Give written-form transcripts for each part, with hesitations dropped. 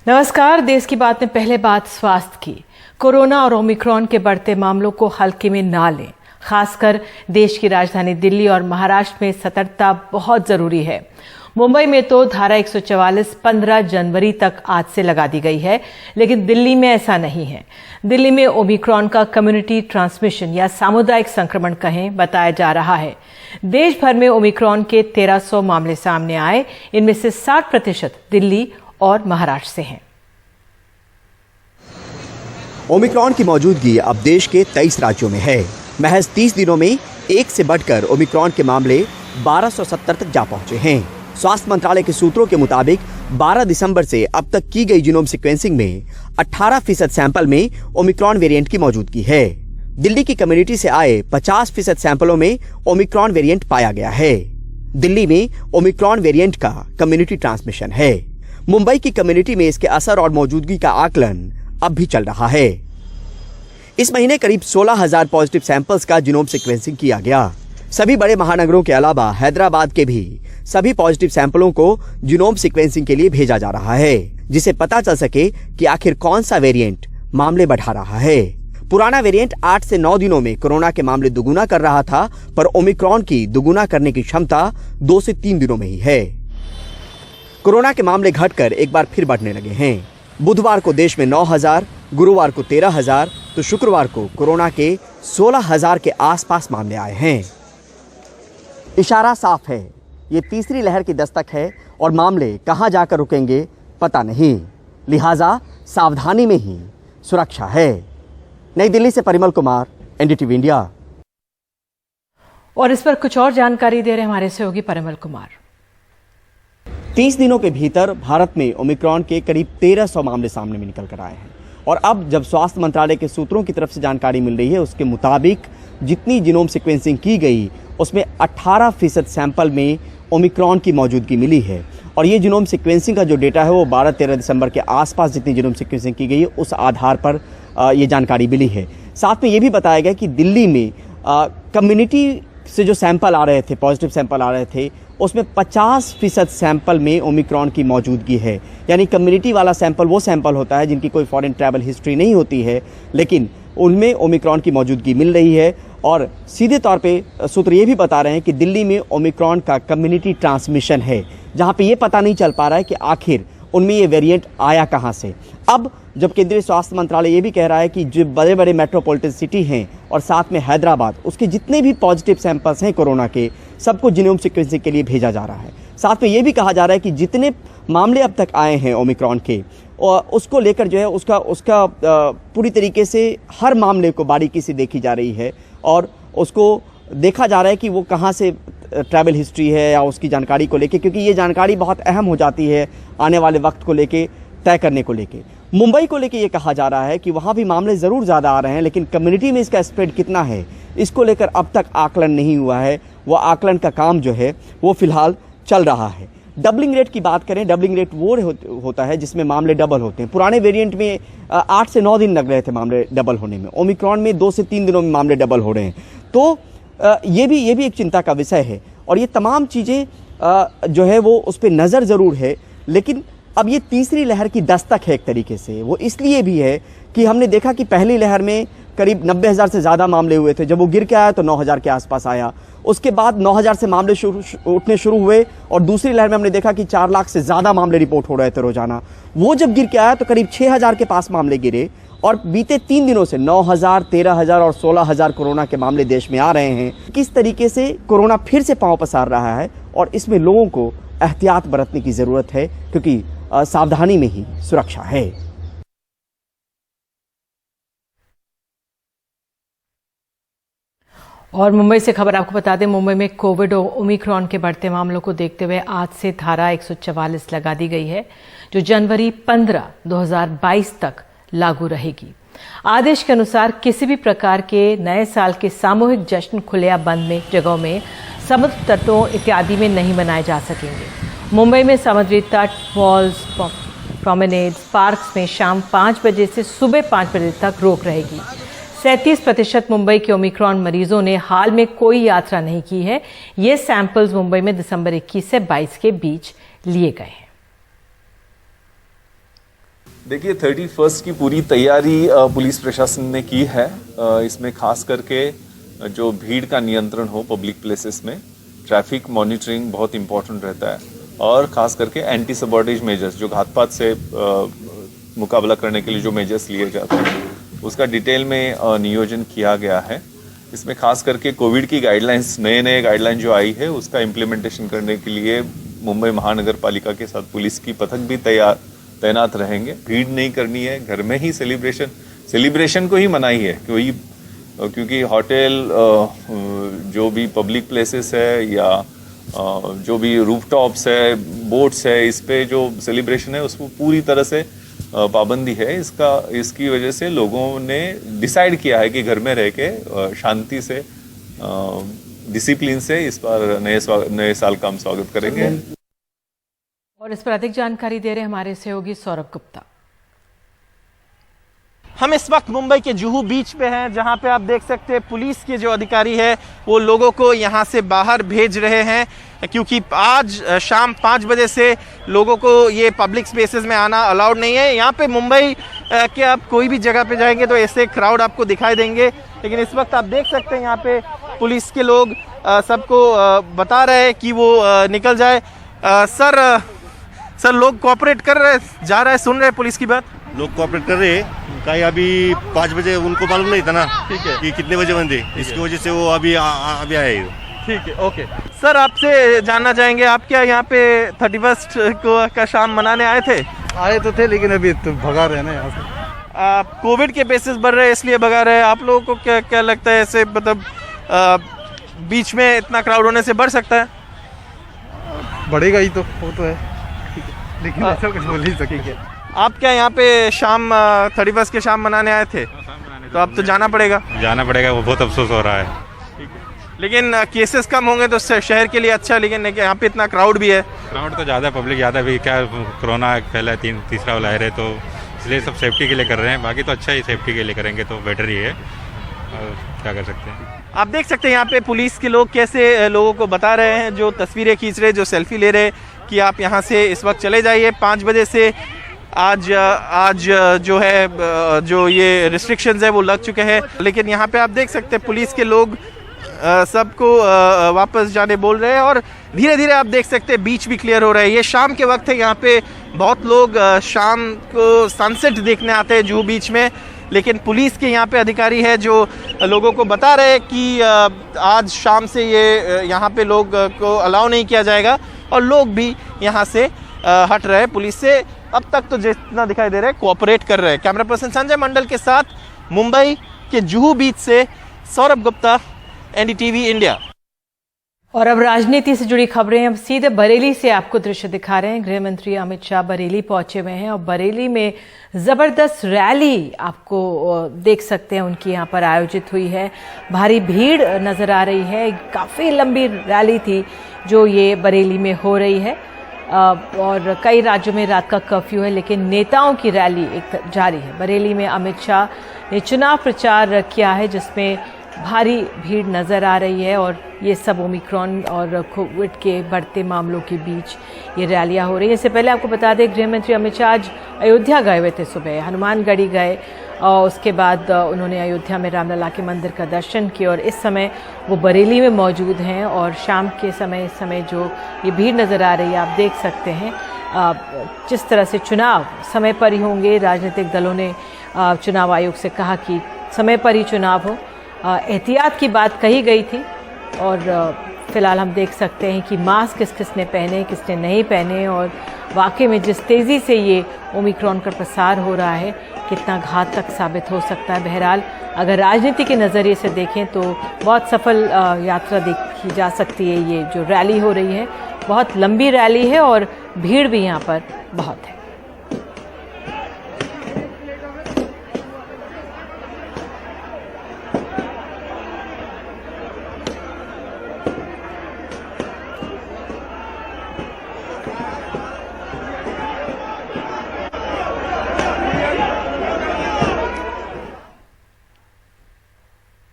नमस्कार। देश की बात में पहले बात स्वास्थ्य की। कोरोना और ओमिक्रॉन के बढ़ते मामलों को हल्के में ना लें। खासकर देश की राजधानी दिल्ली और महाराष्ट्र में सतर्कता बहुत जरूरी है। मुंबई में तो धारा 144 15 जनवरी तक आज से लगा दी गई है, लेकिन दिल्ली में ऐसा नहीं है। दिल्ली में ओमिक्रॉन का कम्युनिटी ट्रांसमिशन या सामुदायिक संक्रमण कहें बताया जा रहा है। देश भर में ओमिक्रॉन के 1300 मामले सामने आए, इनमें से 60% दिल्ली और महाराष्ट्र से हैं। ओमिक्रॉन की मौजूदगी अब देश के 23 राज्यों में है। महज 30 दिनों में एक से बढ़कर ओमिक्रॉन के मामले 1270 तक जा पहुंचे हैं। स्वास्थ्य मंत्रालय के सूत्रों के मुताबिक 12 दिसंबर से अब तक की गई जीनोम सीक्वेंसिंग में 18% सैंपल में ओमिक्रॉन वेरिएंट की मौजूदगी है। दिल्ली की कम्युनिटी से आए 50% सैंपलों में ओमिक्रॉन वेरिएंट पाया गया है। दिल्ली में ओमिक्रॉन वेरिएंट का कम्युनिटी ट्रांसमिशन है। मुंबई की कम्युनिटी में इसके असर और मौजूदगी का आकलन अब भी चल रहा है। इस महीने करीब 16,000 पॉजिटिव सैंपल्स का जीनोम सीक्वेंसिंग किया गया। सभी बड़े महानगरों के अलावा हैदराबाद के भी सभी पॉजिटिव सैंपलों को जीनोम सीक्वेंसिंग के लिए भेजा जा रहा है, जिससे पता चल सके कि आखिर कौन सा वेरिएंट मामले बढ़ा रहा है। पुराना वेरिएंट 8 से 9 दिनों में कोरोना के मामले दुगुना कर रहा था, पर ओमिक्रॉन की दुगुना करने की क्षमता 2 से 3 दिनों में ही है। कोरोना के मामले घटकर एक बार फिर बढ़ने लगे हैं। बुधवार को देश में 9,000, गुरुवार को 13,000, तो शुक्रवार को कोरोना के 16,000 के आसपास मामले आए हैं। इशारा साफ है, ये तीसरी लहर की दस्तक है और मामले कहां जाकर रुकेंगे पता नहीं। लिहाजा सावधानी में ही सुरक्षा है। नई दिल्ली से परिमल कुमार, एनडीटीवी इंडिया। और इस पर कुछ और जानकारी दे रहे हमारे सहयोगी परिमल कुमार। 30 दिनों के भीतर भारत में ओमिक्रॉन के करीब 1300 मामले सामने में निकल कर आए हैं और अब जब स्वास्थ्य मंत्रालय के सूत्रों की तरफ से जानकारी मिल रही है, उसके मुताबिक जितनी जीनोम सीक्वेंसिंग की गई उसमें 18% सैंपल में ओमिक्रॉन की मौजूदगी मिली है। और ये जीनोम सीक्वेंसिंग का जो डेटा है वो 12-13 दिसंबर के आसपास जितनी जीनोम सीक्वेंसिंग की गई है उस आधार पर ये जानकारी मिली है। साथ में ये भी बताया गया कि दिल्ली में कम्युनिटी से जो सैंपल आ रहे थे, पॉजिटिव सैंपल आ रहे थे, उसमें 50% सैंपल में ओमिक्रॉन की मौजूदगी है। यानी कम्युनिटी वाला सैंपल वो सैंपल होता है जिनकी कोई फॉरेन ट्रैवल हिस्ट्री नहीं होती है, लेकिन उनमें ओमिक्रॉन की मौजूदगी मिल रही है। और सीधे तौर पे सूत्र ये भी बता रहे हैं कि दिल्ली में ओमिक्रॉन का कम्युनिटी ट्रांसमिशन है, जहाँ पे ये पता नहीं चल पा रहा है कि आखिर उनमें ये वेरिएंट आया कहाँ से। अब जब केंद्रीय स्वास्थ्य मंत्रालय ये भी कह रहा है कि जो बड़े बड़े मेट्रोपॉलिटन सिटी हैं और साथ में हैदराबाद, उसके जितने भी पॉजिटिव सैंपल्स हैं कोरोना के, सबको जीनोम सीक्वेंसिंग के लिए भेजा जा रहा है। साथ में ये भी कहा जा रहा है कि जितने मामले अब तक आए हैं ओमिक्रॉन के, और उसको लेकर जो है उसका पूरी तरीके से हर मामले को बारीकी से देखी जा रही है और उसको देखा जा रहा है कि वो कहाँ से ट्रैवल हिस्ट्री है या उसकी जानकारी को लेके, क्योंकि ये जानकारी बहुत अहम हो जाती है आने वाले वक्त को लेके, तय करने को लेके। मुंबई को लेके ये कहा जा रहा है कि वहाँ भी मामले ज़रूर ज़्यादा आ रहे हैं, लेकिन कम्युनिटी में इसका स्प्रेड कितना है इसको लेकर अब तक आकलन नहीं हुआ है। वो आकलन का काम जो है वो फिलहाल चल रहा है। डबलिंग रेट की बात करें, डबलिंग रेट वो होता है जिसमें मामले डबल होते हैं। पुराने वेरिएंट में 8 से 9 दिन लग रहे थे मामले डबल होने में, ओमिक्रॉन में 2 से 3 दिनों में मामले डबल हो रहे हैं। तो ये भी एक चिंता का विषय है और ये तमाम चीज़ें जो है वो उस पर नज़र ज़रूर है। लेकिन अब ये तीसरी लहर की दस्तक है एक तरीके से। वो इसलिए भी है कि हमने देखा कि पहली लहर में करीब 90,000 से ज़्यादा मामले हुए थे। जब वो गिर के आया तो 9,000 के आसपास आया। उसके बाद 9,000 से मामले उठने शुरू हुए और दूसरी लहर में हमने देखा कि 4 लाख से ज़्यादा मामले रिपोर्ट हो रहे थे रोजाना। वो जब गिर के आया तो करीब 6,000 के पास मामले गिरे और बीते 3 दिनों से 9,000, 13,000 और 16,000 कोरोना के मामले देश में आ रहे हैं। किस तरीके से कोरोना फिर से पांव पसार रहा है और इसमें लोगों को एहतियात बरतने की ज़रूरत है, क्योंकि सावधानी में ही सुरक्षा है। और मुंबई से खबर आपको बता दें, मुंबई में कोविड और ओमिक्रॉन के बढ़ते मामलों को देखते हुए आज से धारा 144 लगा दी गई है, जो जनवरी 15, 2022 तक लागू रहेगी। आदेश के अनुसार किसी भी प्रकार के नए साल के सामूहिक जश्न खुले या बंद में जगहों में, समुद्र तटों इत्यादि में नहीं मनाए जा सकेंगे। मुंबई में समुद्री तट, मॉल्स, प्रोमेनेड्स, पार्क्स में शाम 5 बजे से सुबह 5 बजे तक रोक रहेगी। 37% मुंबई के ओमिक्रॉन मरीजों ने हाल में कोई यात्रा नहीं की है। ये सैंपल्स मुंबई में दिसंबर 21 से 22 के बीच लिए गए हैं। देखिए 31 की पूरी तैयारी पुलिस प्रशासन ने की है। इसमें खास करके जो भीड़ का नियंत्रण हो पब्लिक प्लेसेस में, ट्रैफिक मॉनिटरिंग बहुत इंपॉर्टेंट रहता है और खास करके एंटी सबॉर्डिनेज मेजर्स जो घातपात से मुकाबला करने के लिए जो मेजर्स लिए जाते हैं उसका डिटेल में नियोजन किया गया है। इसमें खास करके कोविड की गाइडलाइंस, नए गाइडलाइन जो आई है उसका इम्प्लीमेंटेशन करने के लिए मुंबई महानगर पालिका के साथ पुलिस की पथक भी तैनात रहेंगे। भीड़ नहीं करनी है, घर में ही सेलिब्रेशन को ही मनाई है क्योंकि होटल, जो भी पब्लिक प्लेसेस है या जो भी रूफटॉप्स है, बोट्स है, इस पे जो सेलिब्रेशन है उसको पूरी तरह से पाबंदी है। इसकी वजह से लोगों ने डिसाइड किया है कि घर में रह के शांति से, डिसिप्लिन से इस बार नए साल का हम स्वागत करेंगे। और इस पर अधिक जानकारी दे रहे हमारे सहयोगी सौरभ गुप्ता। हम इस वक्त मुंबई के जुहू बीच पे हैं, जहां पे आप देख सकते हैं पुलिस के जो अधिकारी है वो लोगों को यहां से बाहर भेज रहे हैं क्योंकि आज शाम 5 बजे से लोगों को ये पब्लिक स्पेसेस में आना अलाउड नहीं है। यहाँ पे मुंबई के आप कोई भी जगह पे जाएंगे तो ऐसे क्राउड आपको दिखाई देंगे, लेकिन इस वक्त आप देख सकते हैं यहाँ पे पुलिस के लोग सबको बता रहे हैं कि वो निकल जाए। सर लोग कोऑपरेट कर रहे हैं, जा रहे हैं, सुन रहे हैं पुलिस की बात? लोग कोऑपरेट कर रहे हैं। कहीं अभी 5 बजे उनको मालूम नहीं था ना, ठीक है, कि कितने बजे बंदे, इसकी वजह से वो अभी आए। ठीक है, ओके। सर आपसे जानना चाहेंगे, आप क्या यहाँ पे 31 का शाम मनाने आए थे? आए तो थे लेकिन अभी तो भगा रहे हैं ना यहाँ से। कोविड के केसेस बढ़ रहे हैं इसलिए भगा रहे हैं। आप लोगों को क्या लगता है, ऐसे मतलब बीच में इतना क्राउड होने से बढ़ सकता है? बढ़ेगा ही तो, वो तो है, लेकिन ऐसा कुछ बोल नहीं सकेंगे। आप क्या यहाँ पे शाम 31 के शाम मनाने आए थे? तो अब तो जाना पड़ेगा। वो बहुत अफसोस हो रहा है। लेकिन केसेस कम होंगे तो शहर के लिए अच्छा है, लेकिन यहाँ पे इतना क्राउड भी है। क्राउड तो ज़्यादा, पब्लिक ज़्यादा भी, क्या कोरोना फैला है, तीसरा लहर है, तो इसलिए सब सेफ्टी के लिए कर रहे हैं। बाकी तो अच्छा ही, सेफ्टी के लिए करेंगे तो बेटर ही है, और क्या कर सकते हैं। आप देख सकते हैं यहाँ पे पुलिस के लोग कैसे लोगों को बता रहे हैं, जो तस्वीरें खींच रहे, जो सेल्फी ले रहे, कि आप यहाँ से इस वक्त चले जाइए। 5 बजे से आज जो है जो ये रिस्ट्रिक्शंस है वो लग चुके हैं, लेकिन यहाँ पे आप देख सकते हैं पुलिस के लोग सबको वापस जाने बोल रहे हैं और धीरे धीरे आप देख सकते हैं बीच भी क्लियर हो रहा है। ये शाम के वक्त है, यहाँ पे बहुत लोग शाम को सनसेट देखने आते हैं जुहू बीच में, लेकिन पुलिस के यहाँ पे अधिकारी है जो लोगों को बता रहे हैं कि आज शाम से ये यहाँ पे लोग को अलाउ नहीं किया जाएगा और लोग भी यहाँ से हट रहे हैं पुलिस से। अब तक तो जितना दिखाई दे रहा है कोऑपरेट कर रहे हैं। कैमरा पर्सन संजय मंडल के साथ मुंबई के जुहू बीच से सौरभ गुप्ता, एनडीटीवी इंडिया। और अब राजनीति से जुड़ी खबरें, हम सीधे बरेली से आपको दृश्य दिखा रहे हैं। गृह मंत्री अमित शाह बरेली पहुंचे हुए हैं और बरेली में जबरदस्त रैली आपको देख सकते हैं, उनकी यहां पर आयोजित हुई है। भारी भीड़ नजर आ रही है, काफी लंबी रैली थी जो ये बरेली में हो रही है। और कई राज्यों में रात का कर्फ्यू है, लेकिन नेताओं की रैली एक जारी है। बरेली में अमित शाह ने चुनाव प्रचार किया है, जिसमें भारी भीड़ नजर आ रही है और ये सब ओमिक्रॉन और कोविड के बढ़ते मामलों के बीच ये रैलियां हो रही हैं। इससे पहले आपको बता दें, गृह मंत्री अमित शाह आज अयोध्या गए हुए थे, सुबह हनुमानगढ़ी गए और उसके बाद उन्होंने अयोध्या में रामलला के मंदिर का दर्शन किया और इस समय वो बरेली में मौजूद हैं। और शाम के समय इस समय जो ये भीड़ नज़र आ रही है, आप देख सकते हैं जिस तरह से चुनाव समय पर ही होंगे। राजनीतिक दलों ने चुनाव आयोग से कहा कि समय पर ही चुनाव हो, एहतियात की बात कही गई थी। और फिलहाल हम देख सकते हैं कि मास्क किस किस ने पहने, किसने नहीं पहने, और वाकई में जिस तेज़ी से ये ओमिक्रॉन का प्रसार हो रहा है, कितना घातक साबित हो सकता है। बहरहाल अगर राजनीति के नज़रिए से देखें तो बहुत सफल यात्रा देखी जा सकती है। ये जो रैली हो रही है बहुत लंबी रैली है और भीड़ भी यहाँ पर बहुत है।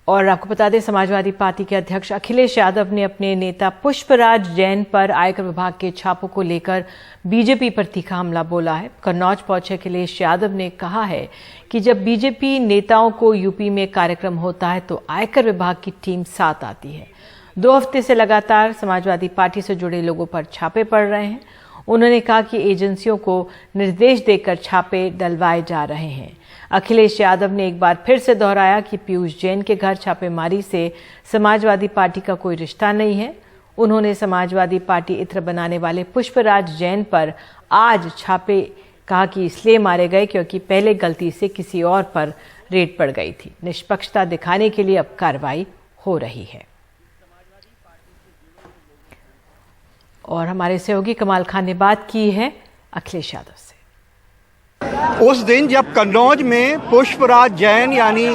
और आपको बता दें, समाजवादी पार्टी के अध्यक्ष अखिलेश यादव ने अपने नेता पुष्पराज जैन पर आयकर विभाग के छापों को लेकर बीजेपी पर तीखा हमला बोला है। कन्नौज पहुंचे अखिलेश यादव ने कहा है कि जब बीजेपी नेताओं को यूपी में कार्यक्रम होता है तो आयकर विभाग की टीम साथ आती है। 2 हफ्ते से लगातार समाजवादी पार्टी से जुड़े लोगों पर छापे पड़ रहे हैं। उन्होंने कहा कि एजेंसियों को निर्देश देकर छापे डलवाए जा रहे हैं। अखिलेश यादव ने एक बार फिर से दोहराया कि पीयूष जैन के घर छापेमारी से समाजवादी पार्टी का कोई रिश्ता नहीं है। उन्होंने समाजवादी पार्टी इत्र बनाने वाले पुष्पराज जैन पर आज छापे कहा कि इसलिए मारे गए क्योंकि पहले गलती से किसी और पर रेड पड़ गई थी। निष्पक्षता दिखाने के लिए अब कार्रवाई हो रही है। और हमारे सहयोगी कमाल खान ने बात की है अखिलेश यादव से। उस दिन जब कन्नौज में पुष्पराज जैन यानी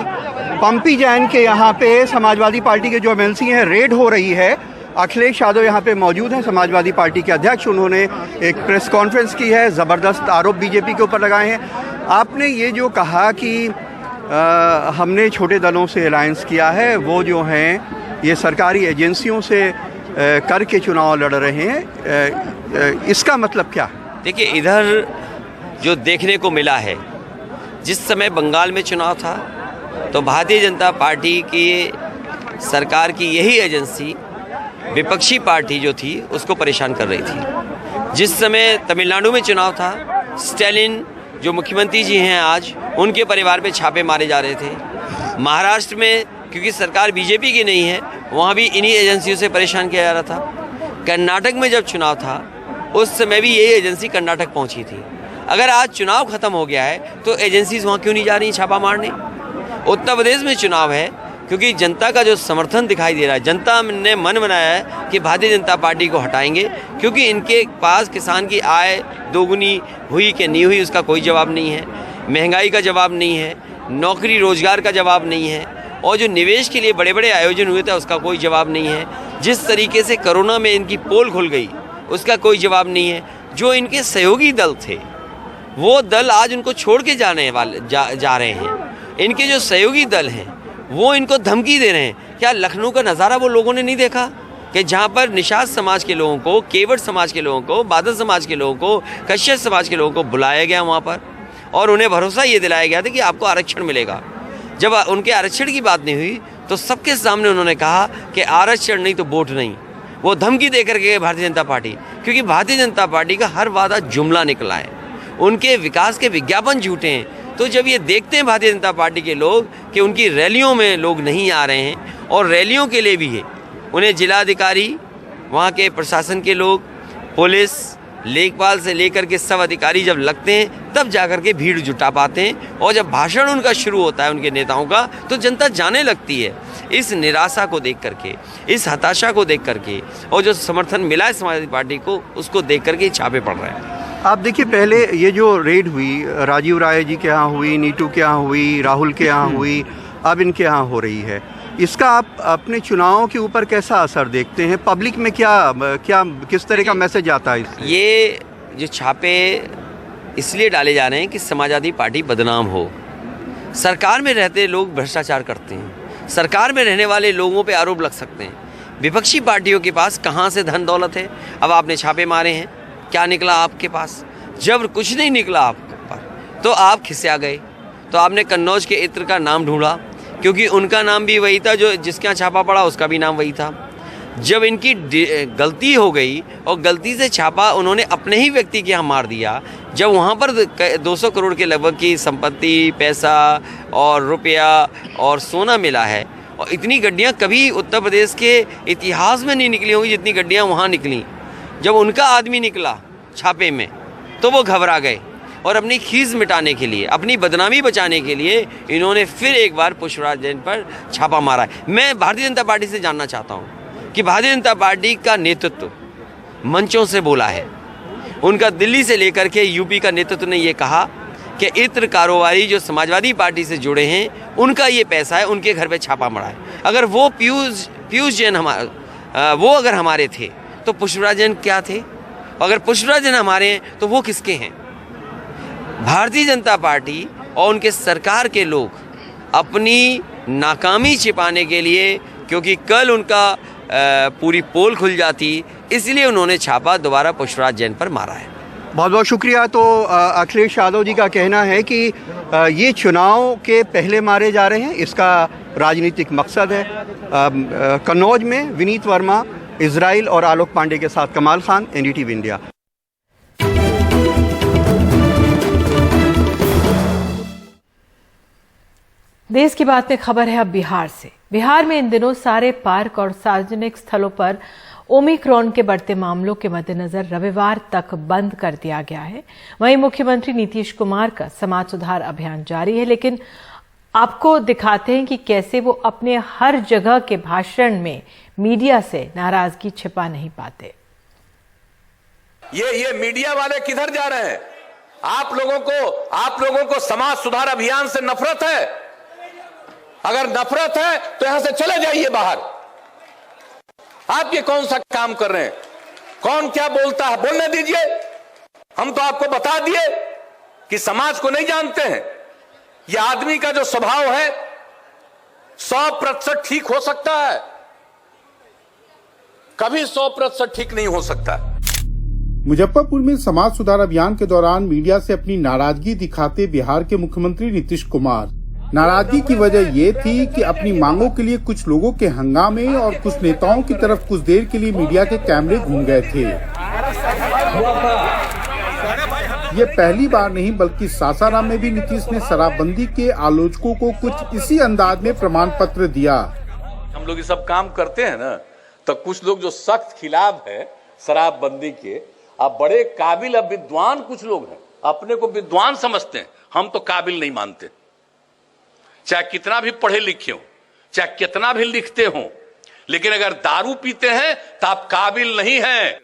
पंपी जैन के यहाँ पे समाजवादी पार्टी के जो एमएलसी हैं रेड हो रही है, अखिलेश यादव यहाँ पे मौजूद हैं, समाजवादी पार्टी के अध्यक्ष। उन्होंने एक प्रेस कॉन्फ्रेंस की है, ज़बरदस्त आरोप बीजेपी के ऊपर लगाए हैं। आपने ये जो कहा कि हमने छोटे दलों से अलायंस किया है, वो जो हैं ये सरकारी एजेंसियों से करके चुनाव लड़ रहे हैं, इसका मतलब क्या? देखिए, इधर जो देखने को मिला है, जिस समय बंगाल में चुनाव था तो भारतीय जनता पार्टी की सरकार की यही एजेंसी विपक्षी पार्टी जो थी उसको परेशान कर रही थी। जिस समय तमिलनाडु में चुनाव था, स्टैलिन जो मुख्यमंत्री जी हैं आज, उनके परिवार पे छापे मारे जा रहे थे। महाराष्ट्र में क्योंकि सरकार बीजेपी की नहीं है, वहाँ भी इन्हीं एजेंसियों से परेशान किया जा रहा था। कर्नाटक में जब चुनाव था उस समय भी यही एजेंसी कर्नाटक पहुँची थी। अगर आज चुनाव खत्म हो गया है तो एजेंसीज वहाँ क्यों नहीं जा रही छापा मारने? उत्तर प्रदेश में चुनाव है क्योंकि जनता का जो समर्थन दिखाई दे रहा है, जनता ने मन बनाया है कि भारतीय जनता पार्टी को हटाएंगे क्योंकि इनके पास किसान की आय दोगुनी हुई कि नहीं हुई उसका कोई जवाब नहीं है, महंगाई का जवाब नहीं है, नौकरी रोजगार का जवाब नहीं है, और जो निवेश के लिए बड़े बड़े आयोजन हुए थे उसका कोई जवाब नहीं है। जिस तरीके से कोरोना में इनकी पोल खुल गई उसका कोई जवाब नहीं है। जो इनके सहयोगी दल थे वो दल आज उनको छोड़ के जा रहे हैं। इनके जो सहयोगी दल हैं वो इनको धमकी दे रहे हैं। क्या लखनऊ का नज़ारा वो लोगों ने नहीं देखा कि जहाँ पर निषाद समाज के लोगों को, केवट समाज के लोगों को, बादल समाज के लोगों को, कश्यप समाज के लोगों को बुलाया गया वहाँ पर और उन्हें भरोसा ये दिलाया गया था कि आपको आरक्षण मिलेगा। जब उनके आरक्षण की बात नहीं हुई तो सबके सामने उन्होंने कहा कि आरक्षण नहीं तो वोट नहीं। वो धमकी दे करके गए भारतीय जनता पार्टी, क्योंकि भारतीय जनता पार्टी का हर वादा जुमला निकला है, उनके विकास के विज्ञापन झूठे हैं। तो जब ये देखते हैं भारतीय जनता पार्टी के लोग कि उनकी रैलियों में लोग नहीं आ रहे हैं और रैलियों के लिए भी है, उन्हें जिलाधिकारी, वहाँ के प्रशासन के लोग, पुलिस, लेखपाल से लेकर के सब अधिकारी जब लगते हैं तब जाकर के भीड़ जुटा पाते हैं और जब भाषण उनका शुरू होता है उनके नेताओं का तो जनता जाने लगती है। इस निराशा को देख करके, इस हताशा को देख करके और जो समर्थन मिला है समाजवादी पार्टी को उसको देख करके छापे पड़ रहे हैं। आप देखिए, पहले ये जो रेड हुई राजीव राय जी के यहाँ हुई, नीटू के यहाँ हुई, राहुल के यहाँ हुई, अब इनके यहाँ हो रही है, इसका आप अपने चुनावों के ऊपर कैसा असर देखते हैं? पब्लिक में किस तरह का मैसेज आता है इससे? ये जो छापे इसलिए डाले जा रहे हैं कि समाजवादी पार्टी बदनाम हो। सरकार में रहते लोग भ्रष्टाचार करते हैं, सरकार में रहने वाले लोगों पे आरोप लग सकते हैं। विपक्षी पार्टियों के पास कहाँ से धन दौलत है? अब आपने छापे मारे हैं, क्या निकला आपके पास? जब कुछ नहीं निकला आप पर तो आप खिसिया गए, तो आपने कन्नौज के इत्र का नाम ढूंढा क्योंकि उनका नाम भी वही था, जो जिसके यहाँ छापा पड़ा उसका भी नाम वही था। जब इनकी गलती हो गई और गलती से छापा उन्होंने अपने ही व्यक्ति के यहाँ मार दिया, जब वहाँ पर 200 करोड़ के लगभग की संपत्ति, पैसा और रुपया और सोना मिला है, और इतनी गड्डियाँ कभी उत्तर प्रदेश के इतिहास में नहीं निकली होंगी जितनी गड्डियाँ वहाँ निकली। जब उनका आदमी निकला छापे में तो वो घबरा गए और अपनी खीस मिटाने के लिए, अपनी बदनामी बचाने के लिए इन्होंने फिर एक बार पुष्पराज जैन पर छापा मारा है। मैं भारतीय जनता पार्टी से जानना चाहता हूं कि भारतीय जनता पार्टी का नेतृत्व मंचों से बोला है, उनका दिल्ली से लेकर के यूपी का नेतृत्व ने ये कहा कि इत्र कारोबारी जो समाजवादी पार्टी से जुड़े हैं उनका ये पैसा है, उनके घर पर छापा मारा है। अगर वो पीयूष जैन वो अगर हमारे थे तो पुष्पराज जैन क्या थे? अगर पुष्पराज जैन हमारे हैं तो वो किसके हैं? भारतीय जनता पार्टी और उनके सरकार के लोग अपनी नाकामी छिपाने के लिए, क्योंकि कल उनका पूरी पोल खुल जाती, इसलिए उन्होंने छापा दोबारा पुष्पराज जैन पर मारा है। बहुत बहुत शुक्रिया। तो अखिलेश यादव जी का कहना है कि ये चुनाव के पहले मारे जा रहे हैं, इसका राजनीतिक मकसद है। कन्नौज में विनीत वर्मा, इजराइल और आलोक पांडे के साथ कमाल खान, एनडीटीवी इंडिया। देश की बात में खबर है अब बिहार से। बिहार में इन दिनों सारे पार्क और सार्वजनिक स्थलों पर ओमिक्रॉन के बढ़ते मामलों के मद्देनजर रविवार तक बंद कर दिया गया है। वहीं मुख्यमंत्री नीतीश कुमार का समाज सुधार अभियान जारी है, लेकिन आपको दिखाते हैं कि कैसे वो अपने हर जगह के भाषण में मीडिया से नाराजगी छिपा नहीं पाते। ये मीडिया वाले किधर जा रहे हैं? आप लोगों को समाज सुधार अभियान से नफरत है। अगर नफरत है तो यहां से चले जाइए बाहर। आप ये कौन सा काम कर रहे हैं? कौन क्या बोलता है बोलने दीजिए। हम तो आपको बता दिए कि समाज को नहीं जानते हैं। ये आदमी का जो स्वभाव है 100% ठीक हो सकता है, कभी 100% ठीक नहीं हो सकता। मुजफ्फरपुर में समाज सुधार अभियान के दौरान मीडिया से अपनी नाराजगी दिखाते बिहार के मुख्यमंत्री नीतीश कुमार। नाराजगी की वजह ये थी कि अपनी मांगों के लिए कुछ लोगों के हंगामे और कुछ नेताओं की तरफ कुछ देर के लिए मीडिया के कैमरे घूम गए थे। ये पहली बार नहीं बल्कि सासाराम में भी नीतीश ने शराबबंदी के आलोचकों को कुछ इसी अंदाज में प्रमाण पत्र दिया। हम लोग ये सब काम करते हैं ना, तो कुछ लोग जो सख्त खिलाफ है शराबबंदी के, अब बड़े काबिल अब विद्वान कुछ लोग हैं, अपने को विद्वान समझते हैं। हम तो काबिल नहीं मानते, चाहे कितना भी पढ़े लिखे हो, चाहे कितना भी लिखते हो, लेकिन अगर दारू पीते हैं तो आप काबिल नहीं हैं।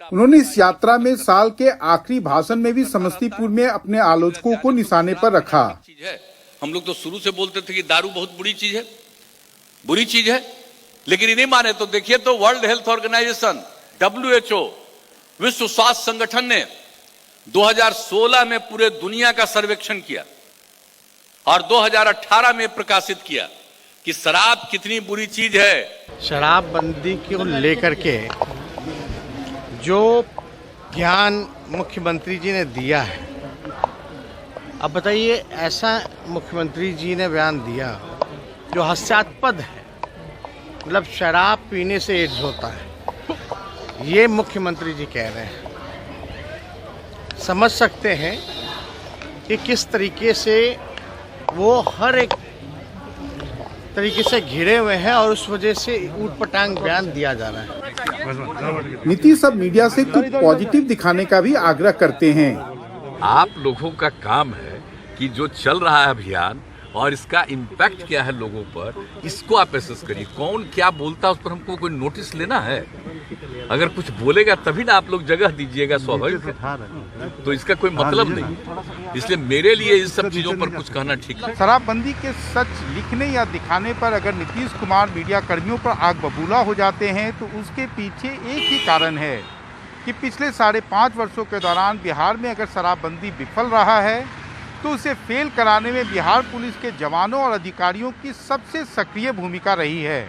उन्होंने इस यात्रा में साल के आखिरी भाषण में भी समस्तीपुर में अपने आलोचकों को निशाने पर रखा। हम लोग तो शुरू से बोलते थे कि दारू बहुत बुरी चीज है, लेकिन इन्हें माने तो देखिए तो वर्ल्ड हेल्थ ऑर्गेनाइजेशन WHO, विश्व स्वास्थ्य संगठन ने 2016 में पूरे दुनिया का सर्वेक्षण किया और 2018 में प्रकाशित किया कि शराब कितनी बुरी चीज है। शराबबंदी को लेकर के जो ज्ञान मुख्यमंत्री जी ने दिया है, अब बताइए ऐसा मुख्यमंत्री जी ने बयान दिया जो हास्यास्पद है। मतलब शराब पीने से एड्स होता है, ये मुख्यमंत्री जी कह रहे हैं। समझ सकते हैं कि किस तरीके से वो हर एक तरीके से घिरे हुए हैं और उस वजह से ऊटपटांग बयान दिया जा रहा है। नीतीश अब मीडिया से कुछ पॉजिटिव दिखाने का भी आग्रह करते हैं। आप लोगों का काम है कि जो चल रहा है अभियान और इसका इम्पैक्ट क्या है लोगों पर, इसको आप एसेस करिए। कौन क्या बोलता है उस पर हमको कोई नोटिस लेना है? अगर कुछ बोलेगा तभी ना आप लोग जगह दीजिएगा, स्वाभाविक है। तो इसका कोई मतलब नहीं। इसलिए मेरे लिए इन सब चीजों पर कुछ कहना ठीक है। शराबबंदी के सच लिखने या दिखाने पर अगर नीतीश कुमार मीडिया कर्मियों पर आग बबूला हो जाते हैं तो उसके पीछे एक ही कारण है कि पिछले 5.5 वर्षों के दौरान बिहार में अगर शराबबंदी विफल रहा है तो उसे फेल कराने में बिहार पुलिस के जवानों और अधिकारियों की सबसे सक्रिय भूमिका रही है।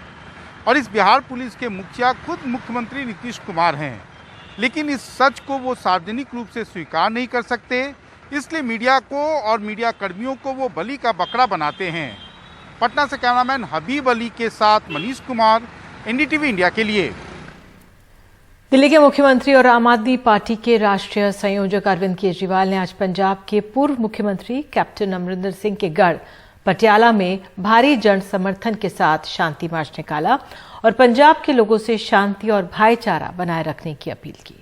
और इस बिहार पुलिस के मुखिया खुद मुख्यमंत्री नीतीश कुमार हैं। लेकिन इस सच को वो सार्वजनिक रूप से स्वीकार नहीं कर सकते, इसलिए मीडिया को और मीडिया कर्मियों को वो बलि का बकरा बनाते हैं। पटना से कैमरामैन हबीब अली के साथ मनीष कुमार, एनडीटीवी इंडिया के लिए। दिल्ली के मुख्यमंत्री और आम आदमी पार्टी के राष्ट्रीय संयोजक अरविंद केजरीवाल ने आज पंजाब के पूर्व मुख्यमंत्री कैप्टन अमरिंदर सिंह के गढ़ पटियाला में भारी जन समर्थन के साथ शांति मार्च निकाला और पंजाब के लोगों से शांति और भाईचारा बनाए रखने की अपील की।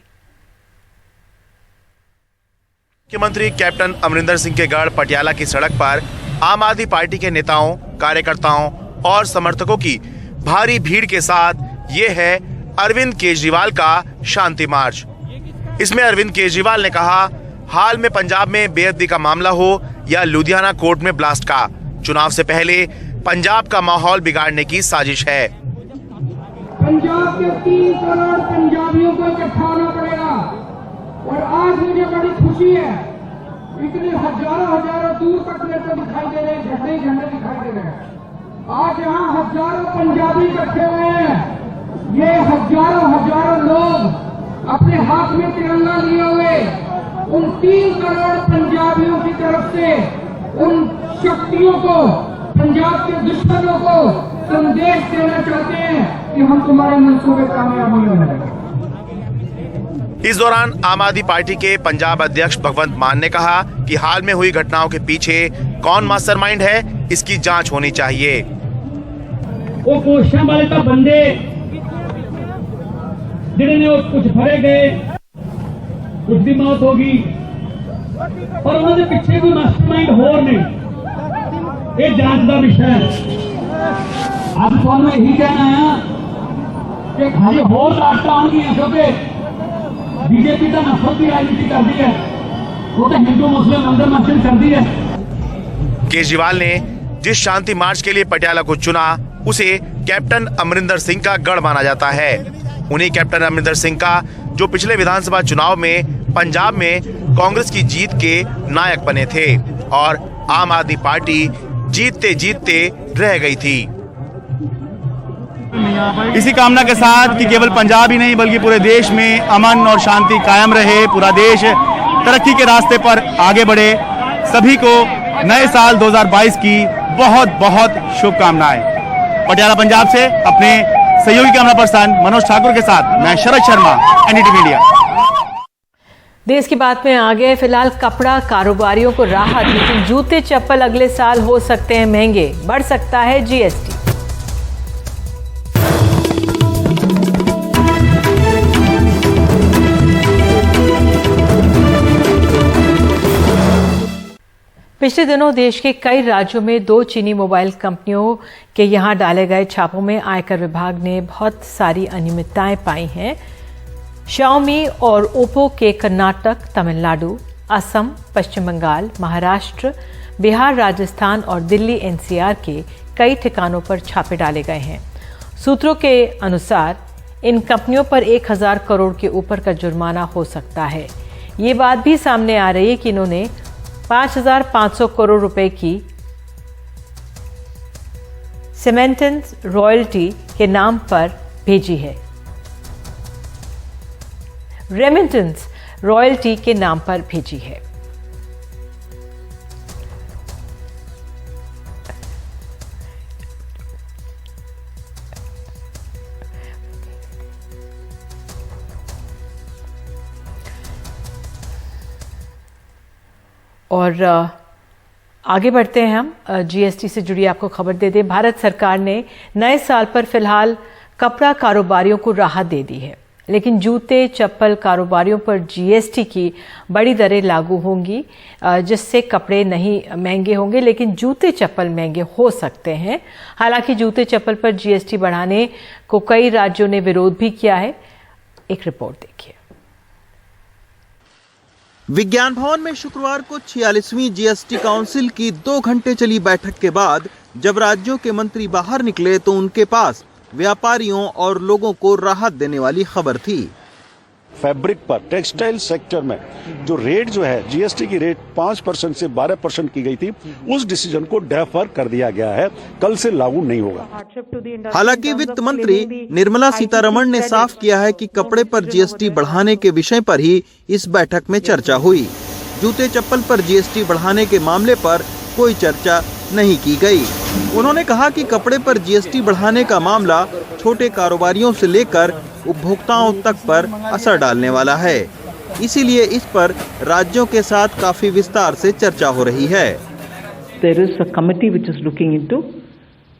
मुख्यमंत्री कैप्टन अमरिंदर सिंह के गढ़ पटियाला की सड़क पर आम आदमी पार्टी के नेताओं, कार्यकर्ताओं और समर्थकों की भारी भीड़ के साथ ये है अरविंद केजरीवाल का शांति मार्च। इसमें अरविंद केजरीवाल ने कहा, हाल में पंजाब में बेअदबी का मामला हो या लुधियाना कोर्ट में ब्लास्ट का, चुनाव से पहले पंजाब का माहौल बिगाड़ने की साजिश है। पंजाब के 3 करोड़ पंजाबियों को इकट्ठा होना पड़ेगा और आज मुझे बड़ी खुशी है इतने हजारों दूर तक नेता दिखाई दे रहे हैं, झंडे झंडे दिखाई दे रहे हैं। आज यहाँ हजारों पंजाबी इकट्ठे हुए हैं। ये हजारों लोग अपने हाथ में तिरंगा लिए हुए उन 3 करोड़ पंजाबियों की तरफ से उन शक्तियों को, पंजाब के दुश्मनों को संदेश देना चाहते हैं कि हम तुम्हारे मंसूबे कामयाब नहीं होने। इस दौरान आम आदमी पार्टी के पंजाब अध्यक्ष भगवंत मान ने कहा कि हाल में हुई घटनाओं के पीछे कौन मास्टरमाइंड है, इसकी जांच होनी चाहिए। वो कोशिशों वाले तो बंदे जिन्होंने कुछ फरे गए, कुछ भी मौत होगी, और उन्होंने पीछे कोई मास्टरमाइंड होर नहीं, ये जांच का विषय है। अब तो मैं यही कहना है कि खाली होर लाशा होंगी, क्योंकि बीजेपी तो नफरत की राजनीति कर दी है, वो तो हिंदू मुस्लिम अंदर मस्जिद कर दी है। केजरीवाल ने जिस शांति मार्च के लिए पटियाला को चुना उसे कैप्टन अमरिंदर सिंह का गढ़ माना जाता है। उन्हीं कैप्टन अमरिंदर सिंह का जो पिछले विधानसभा चुनाव में पंजाब में कांग्रेस की जीत के नायक बने थे और आम आदमी पार्टी जीतते जीतते रह गई थी। इसी कामना के साथ कि केवल पंजाब ही नहीं बल्कि पूरे देश में अमन और शांति कायम रहे, पूरा देश तरक्की के रास्ते पर आगे बढ़े, सभी को नए साल 2022 की बहुत बहुत शुभकामनाएं। पटियाला पंजाब से अपने सहयोगी कैमरा पर्सन मनोज ठाकुर के साथ मैं शरद शर्मा, एनडीटीवी मीडिया। देश की बात में आगे, फिलहाल कपड़ा कारोबारियों को राहत, लेकिन जूते चप्पल अगले साल हो सकते हैं महंगे, बढ़ सकता है जीएसटी। पिछले दिनों देश के कई राज्यों में 2 चीनी मोबाइल कंपनियों के यहां डाले गए छापों में आयकर विभाग ने बहुत सारी अनियमितताएं पाई हैं। शाओमी और ओप्पो के कर्नाटक, तमिलनाडु, असम, पश्चिम बंगाल, महाराष्ट्र, बिहार, राजस्थान और दिल्ली एनसीआर के कई ठिकानों पर छापे डाले गए हैं। सूत्रों के अनुसार इन कंपनियों पर 1000 करोड़ के ऊपर का जुर्माना हो सकता है। ये बात भी सामने आ रही है कि इन्होंने 5500 करोड़ रुपए की सीमेंटेंस रॉयल्टी के नाम पर भेजी है, रेमिटेंस रॉयल्टी के नाम पर भेजी है। और आगे बढ़ते हैं हम, जीएसटी से जुड़ी आपको खबर दे दें। भारत सरकार ने नए साल पर फिलहाल कपड़ा कारोबारियों को राहत दे दी है, लेकिन जूते चप्पल कारोबारियों पर जीएसटी की बड़ी दरें लागू होंगी, जिससे कपड़े नहीं महंगे होंगे लेकिन जूते चप्पल महंगे हो सकते हैं। हालांकि जूते चप्पल पर जीएसटी बढ़ाने को कई राज्यों ने विरोध भी किया है। एक रिपोर्ट देखिए। विज्ञान भवन में शुक्रवार को 46वीं जीएसटी काउंसिल की 2 घंटे चली बैठक के बाद जब राज्यों के मंत्री बाहर निकले तो उनके पास व्यापारियों और लोगों को राहत देने वाली खबर थी। फैब्रिक पर टेक्सटाइल सेक्टर में जो रेट जो है जीएसटी की रेट 5% से 12% की गई थी, उस डिसीजन को डेफर कर दिया गया है, कल से लागू नहीं होगा। हालांकि वित्त मंत्री निर्मला सीतारमण ने साफ किया है कि कपड़े पर जीएसटी बढ़ाने के विषय पर ही इस बैठक में चर्चा हुई। जूते चप्पल पर जीएसटी बढ़ाने के मामले पर कोई चर्चा नहीं की गई। उन्होंने कहा कि कपड़े पर जीएसटी बढ़ाने का मामला छोटे कारोबारियों से लेकर उपभोक्ताओं तक पर असर डालने वाला है, इसीलिए इस पर राज्यों के साथ काफी विस्तार से चर्चा हो रही है। There is a committee which is looking into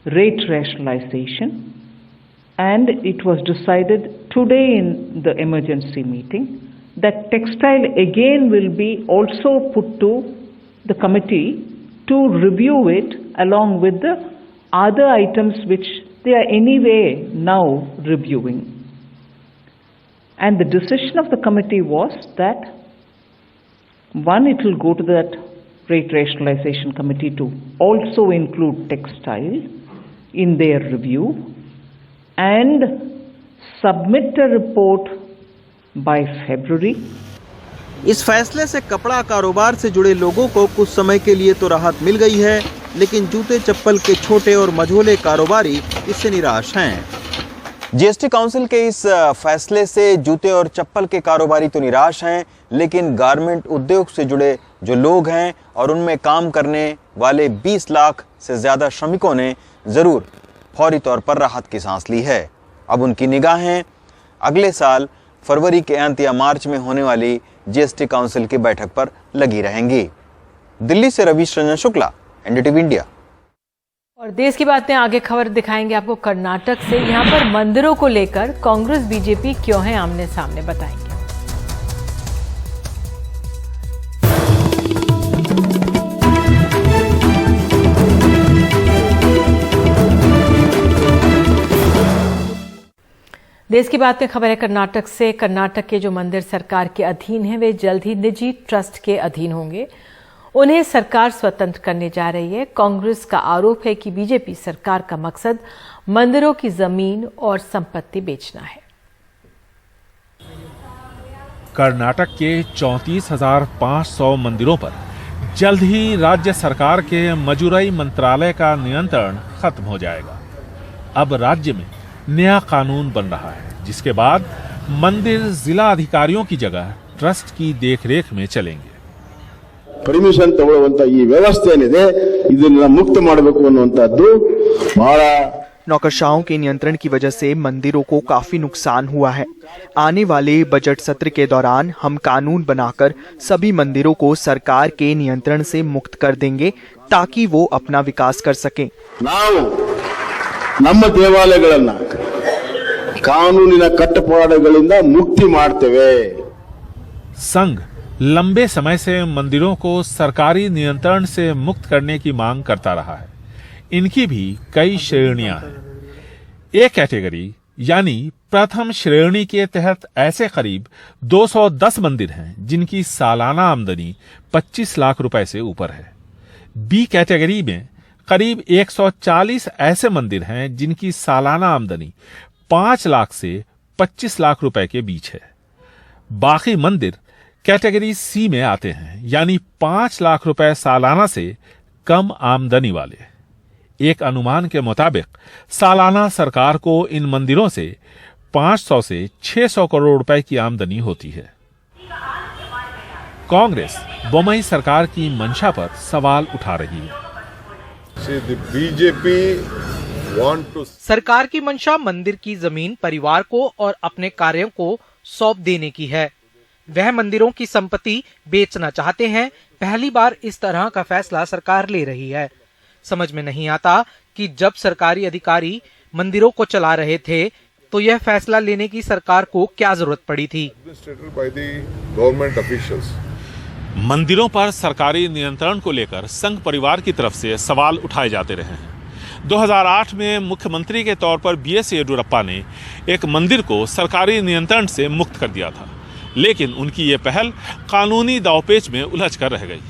rate rationalization, and it was decided today in the emergency meeting that textile again will be also put to the committee to review it along with the other items which they are anyway now reviewing. And the decision of the committee was that, one, it will go to that rate rationalization committee to also include textile in their review and submit a report by February. इस फैसले से कपड़ा कारोबार से जुड़े लोगों को कुछ समय के लिए तो राहत मिल गई है, लेकिन जूते चप्पल के छोटे और मझोले कारोबारी इससे निराश हैं। जीएसटी काउंसिल के इस फैसले से जूते और चप्पल के कारोबारी तो निराश हैं, लेकिन गारमेंट उद्योग से जुड़े जो लोग हैं और उनमें काम करने वाले 20 लाख से ज़्यादा श्रमिकों ने ज़रूर फौरी तौर पर राहत की सांस ली है। अब उनकी निगाहें अगले साल फरवरी के अंत या मार्च में होने वाली जीएसटी काउंसिल की बैठक पर लगी रहेंगी। दिल्ली से रवीश रंजन शुक्ला, एनडीटीवी इंडिया। और देश की बातें आगे खबर दिखाएंगे आपको कर्नाटक से। यहाँ पर मंदिरों को लेकर कांग्रेस बीजेपी क्यों है आमने सामने, बताएंगे। देश की बातें खबर है कर्नाटक से। कर्नाटक के जो मंदिर सरकार के अधीन हैं वे जल्द ही निजी ट्रस्ट के अधीन होंगे। उन्हें सरकार स्वतंत्र करने जा रही है। कांग्रेस का आरोप है कि बीजेपी सरकार का मकसद मंदिरों की जमीन और संपत्ति बेचना है। कर्नाटक के 34,500 मंदिरों पर जल्द ही राज्य सरकार के मजुराई मंत्रालय का नियंत्रण खत्म हो जाएगा। अब राज्य में नया कानून बन रहा है, जिसके बाद मंदिर जिला अधिकारियों की जगह ट्रस्ट की देखरेख में चलेंगे। परमिशन तಗೊಳ್ಳುವಂತ ಈ ವ್ಯವಸ್ಥೆ ಏನಿದೆ ಇದನ್ನ ಮುಕ್ತ ಮಾಡಬೇಕು ಅನ್ನುವಂತದ್ದು ಬಹಳ नौकरशाहों के नियंत्रण की वजह से मंदिरों को काफी नुकसान हुआ है। आने वाले बजट सत्र के दौरान हम कानून बनाकर सभी मंदिरों को सरकार के नियंत्रण से मुक्त कर देंगे ताकि वो अपना विकास कर सकें। ನಮ್ಮ ದೇವಾಲಯಗಳನ್ನ ಕಾನೂನಿನ ಕಟ್ಟುಪಾಡುಗಳಿಂದ ಮುಕ್ತಿ ಮಾಡ್ತೇವೆ। संघ लंबे समय से मंदिरों को सरकारी नियंत्रण से मुक्त करने की मांग करता रहा है। इनकी भी कई श्रेणियां हैं। ए कैटेगरी यानी प्रथम श्रेणी के तहत ऐसे करीब 210 मंदिर हैं जिनकी सालाना आमदनी 25 लाख रुपए से ऊपर है। बी कैटेगरी में करीब 140 ऐसे मंदिर हैं जिनकी सालाना आमदनी 5 लाख से 25 लाख रुपए के बीच है। बाकी मंदिर कैटेगरी सी में आते हैं, यानी 5 लाख रुपए सालाना से कम आमदनी वाले। एक अनुमान के मुताबिक सालाना सरकार को इन मंदिरों से 500 से 600 करोड़ रुपए की आमदनी होती है। कांग्रेस बोम्मई सरकार की मंशा पर सवाल उठा रही है। सरकार की मंशा मंदिर की जमीन परिवार को और अपने कार्यों को सौंप देने की है। वह मंदिरों की संपत्ति बेचना चाहते हैं। पहली बार इस तरह का फैसला सरकार ले रही है। समझ में नहीं आता कि जब सरकारी अधिकारी मंदिरों को चला रहे थे तो यह फैसला लेने की सरकार को क्या जरूरत पड़ी थी। मंदिरों पर सरकारी नियंत्रण को लेकर संघ परिवार की तरफ से सवाल उठाए जाते रहे हैं। 2008 में मुख्यमंत्री के तौर पर बीएस येडियुरप्पा ने एक मंदिर को सरकारी नियंत्रण से मुक्त कर दिया था, लेकिन उनकी ये पहल कानूनी दांवपेच में उलझ कर रह गई।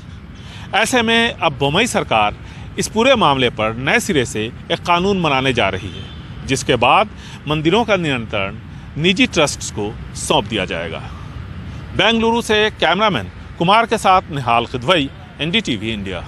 ऐसे में अब बोम्मई सरकार इस पूरे मामले पर नए सिरे से एक कानून बनाने जा रही है, जिसके बाद मंदिरों का नियंत्रण निजी ट्रस्ट्स को सौंप दिया जाएगा। बेंगलुरु से कैमरामैन कुमार के साथ निहाल खिदवई, एनडीटीवी इंडिया।